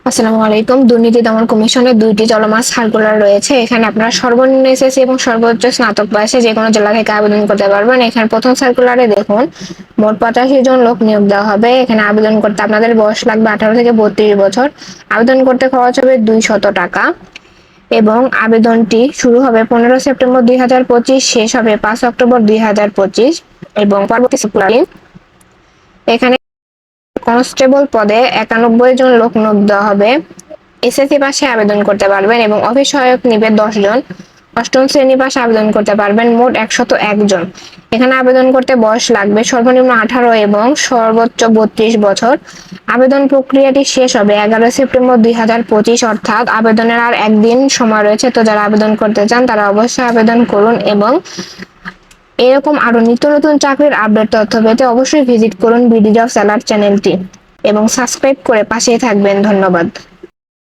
আসসালামু আলাইকুম। দুর্নীতি দমন কমিশনের ২টি চলমান সার্কুলার রয়েছে। এখানে আপনারা সর্বনিম্ন এসএসসি এবং সর্বোচ্চ স্নাতক বয়সে যেকোনো জেলা থেকে আবেদন করতে পারবেন। এখানে প্রথম সার্কুলারে দেখুন মোট ৮৫ জন লোক নিয়োগ দেওয়া হবে। এখানে আবেদন করতে আপনাদের বয়স লাগবে ১৮ থেকে ৩২ বছর। আবেদন করতে খরচ হবে ২০০ টাকা এবং আবেদনটি শুরু হবে ১৫ সেপ্টেম্বর ২০২৫, শেষ হবে ৫ অক্টোবর ২০২৫ এবং পরবর্তী সার্কুলারে এখানে কনস্টেবল পদে ৯১ জন লোক নিয়োগ দেওয়া হবে। এসএসসি পাশে আবেদন করতে পারবেন এবং অফিস সহায়ক নিবে ১০ জন। অষ্টম শ্রেণী পাশে আবেদন করতে পারবেন, মোট ১০১ জন। এখানে আবেদন করতে বয়স লাগবে সর্বনিম্ন ১৮ এবং সর্বোচ্চ ৩২ বছর। আবেদন প্রক্রিয়াটি শেষ হবে ১১ সেপ্টেম্বর ২০২৫, অর্থাৎ আবেদনের আর একদিন সময় রয়েছে। তো যারা আবেদন করতে চান তারা অবশ্যই আবেদন করুন এবং এরকম আরো নিত্য নতুন চাকরির আপডেট তথ্য পেতে অবশ্যই ভিজিট করুন বিডি জবস অ্যালার্ট চ্যানেলটি এবং সাবস্ক্রাইব করে পাশেই থাকবেন। ধন্যবাদ।